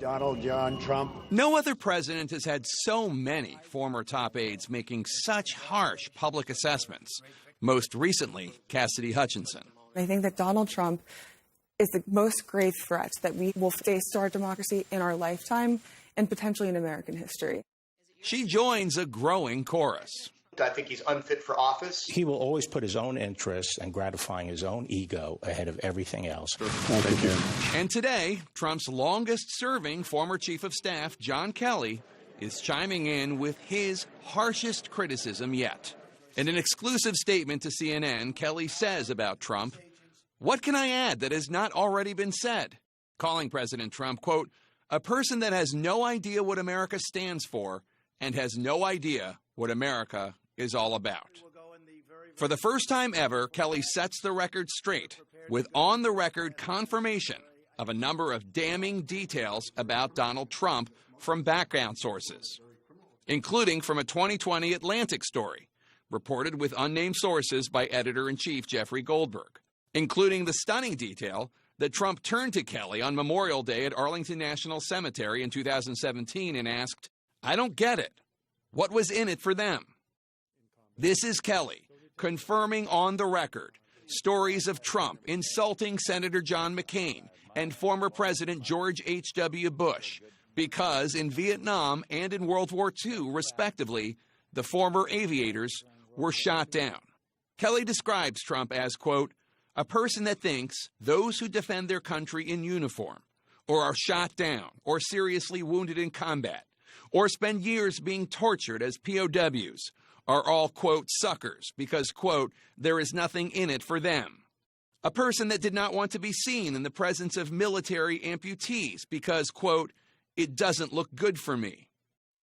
Donald John Trump. No other president has had so many former top aides making such harsh public assessments. Most recently, Cassidy Hutchinson. I think that Donald Trump is the most grave threat that we will face to our democracy in our lifetime and potentially in American history. She joins a growing chorus. I think he's unfit for office. He will always put his own interests and gratifying his own ego ahead of everything else. Thank you. And today, Trump's longest-serving former chief of staff, John Kelly, is chiming in with his harshest criticism yet. In an exclusive statement to CNN, Kelly says about Trump, "What can I add that has not already been said?" Calling President Trump, quote, "a person that has no idea what America stands for and has no idea what America is all about." For the first time ever, Kelly sets the record straight with on-the-record confirmation of a number of damning details about Donald Trump from background sources, including from a 2020 Atlantic story reported with unnamed sources by editor-in-chief Jeffrey Goldberg, including the stunning detail that Trump turned to Kelly on Memorial Day at Arlington National Cemetery in 2017 and asked, "I don't get it. What was in it for them?" This is Kelly confirming on the record stories of Trump insulting Senator John McCain and former President George H.W. Bush because in Vietnam and in World War II, respectively, the former aviators were shot down. Kelly describes Trump as, quote, "a person that thinks those who defend their country in uniform or are shot down or seriously wounded in combat or spend years being tortured as POWs are all, quote, suckers because, quote, there is nothing in it for them. A person that did not want to be seen in the presence of military amputees because, quote, it doesn't look good for me.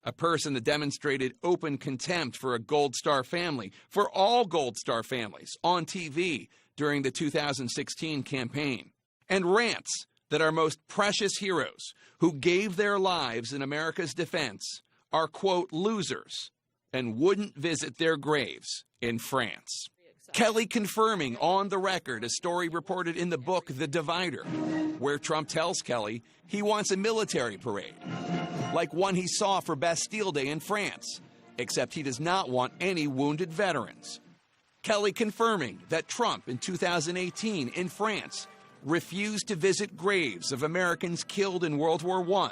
A person that demonstrated open contempt for a Gold Star family, for all Gold Star families on TV during the 2016 campaign, and rants that our most precious heroes who gave their lives in America's defense are, quote, losers and wouldn't visit their graves in France." Kelly confirming on the record a story reported in the book The Divider, where Trump tells Kelly he wants a military parade, like one he saw for Bastille Day in France, except he does not want any wounded veterans. Kelly confirming that Trump in 2018 in France refused to visit graves of Americans killed in World War I.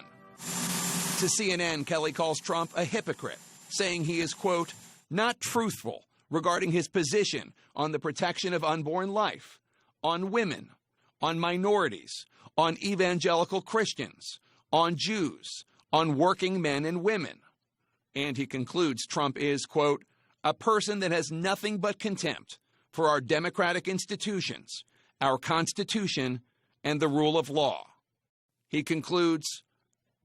To CNN, Kelly calls Trump a hypocrite, saying he is, quote, not truthful regarding his position on the protection of unborn life, on women, on minorities, on evangelical Christians, on Jews, on working men and women. And he concludes Trump is, quote, a person that has nothing but contempt for our democratic institutions, our Constitution, and the rule of law. He concludes,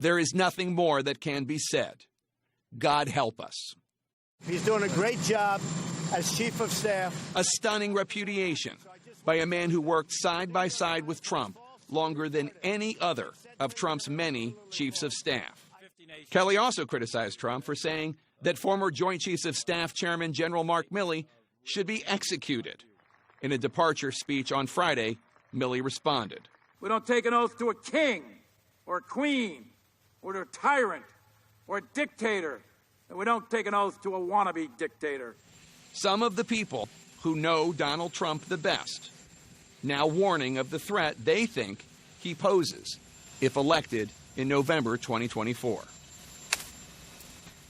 there is nothing more that can be said. God help us. He's doing a great job as Chief of Staff. A stunning repudiation by a man who worked side by side with Trump longer than any other of Trump's many chiefs of staff. Kelly also criticized Trump for saying that former Joint Chiefs of Staff Chairman General Mark Milley should be executed. In a departure speech on Friday, Milley responded, "We don't take an oath to a king or a queen or to a tyrant or a dictator, and we don't take an oath to a wannabe dictator." Some of the people who know Donald Trump the best now warning of the threat they think he poses if elected in November 2024.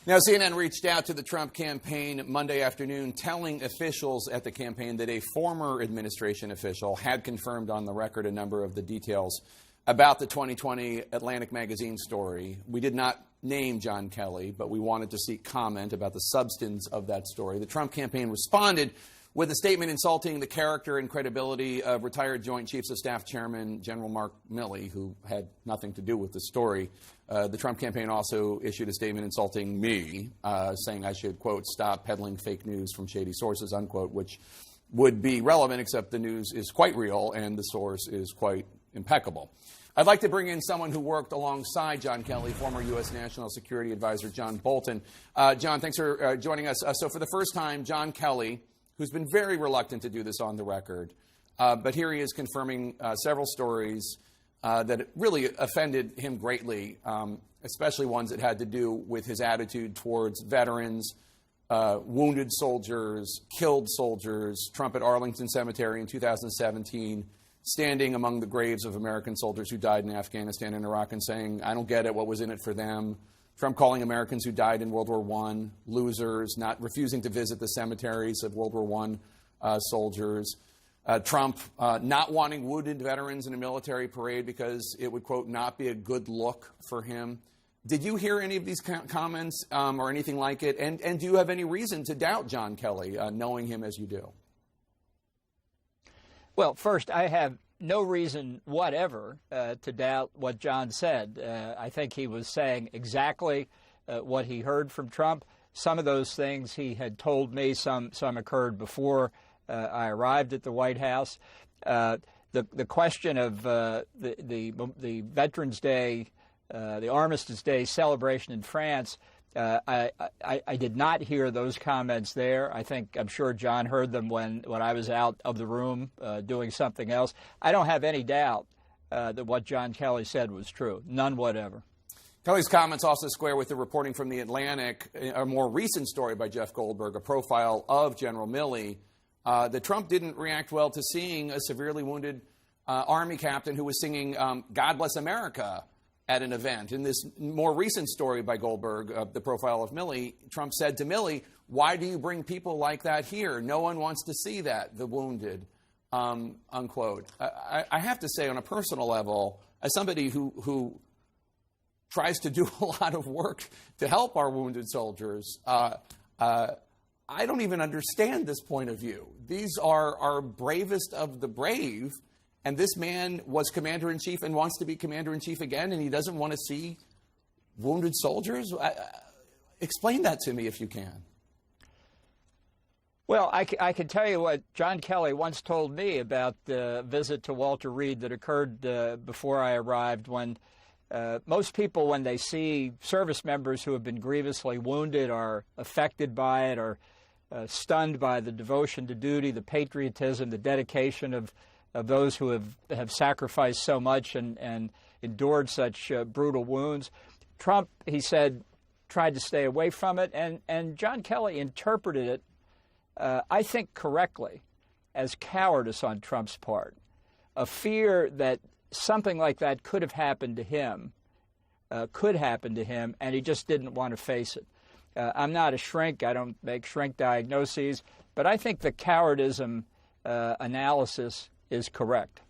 Now, CNN reached out to the Trump campaign Monday afternoon, telling officials at the campaign that a former administration official had confirmed on the record a number of the details about the 2020 Atlantic magazine story. We did not name John Kelly, but we wanted to seek comment about the substance of that story. The Trump campaign responded with a statement insulting the character and credibility of retired Joint Chiefs of Staff Chairman General Mark Milley, who had nothing to do with the story. The Trump campaign also issued a statement insulting me, saying I should, quote, stop peddling fake news from shady sources, unquote, which would be relevant, except the news is quite real and the source is quite impeccable. I'd like to bring in someone who worked alongside John Kelly, former U.S. National Security Advisor John Bolton. John, thanks for joining us. So for the first time, John Kelly, who's been very reluctant to do this on the record, but here he is confirming several stories that really offended him greatly, especially ones that had to do with his attitude towards veterans, wounded soldiers, killed soldiers. Trump at Arlington Cemetery in 2017, standing among the graves of American soldiers who died in Afghanistan and Iraq and saying, I don't get it, what was in it for them? Trump calling Americans who died in World War I losers, not refusing to visit the cemeteries of World War I soldiers. Trump not wanting wounded veterans in a military parade because it would, quote, not be a good look for him. Did you hear any of these comments or anything like it? And do you have any reason to doubt John Kelly, knowing him as you do? Well, first, I have no reason whatever to doubt what John said. I think he was saying exactly what he heard from Trump. Some of those things he had told me, some occurred before I arrived at the White House. The question of the Veterans Day, the Armistice Day celebration in France, I did not hear those comments there. I'm sure John heard them when I was out of the room doing something else. I don't have any doubt that what John Kelly said was true. None whatever. Kelly's comments also square with the reporting from The Atlantic, a more recent story by Jeff Goldberg, a profile of General Milley, that Trump didn't react well to seeing a severely wounded Army captain who was singing God Bless America at an event. In this more recent story by Goldberg, the profile of Milley, Trump said to Milley, why do you bring people like that here? No one wants to see that, the wounded, unquote. I have to say, on a personal level, as somebody who tries to do a lot of work to help our wounded soldiers, I don't even understand this point of view. These are our bravest of the brave, and this man was commander-in-chief and wants to be commander-in-chief again, and he doesn't want to see wounded soldiers? Explain that to me if you can. Well, I can tell you what John Kelly once told me about the visit to Walter Reed that occurred before I arrived, when most people, when they see service members who have been grievously wounded, are affected by it, or stunned by the devotion to duty, the patriotism, the dedication of those who have sacrificed so much and endured such brutal wounds. Trump, he said, tried to stay away from it, and John Kelly interpreted it, I think correctly, as cowardice on Trump's part, a fear that something like that could have happened to him, and he just didn't want to face it. I'm not a shrink. I don't make shrink diagnoses. But I think the cowardism analysis is correct.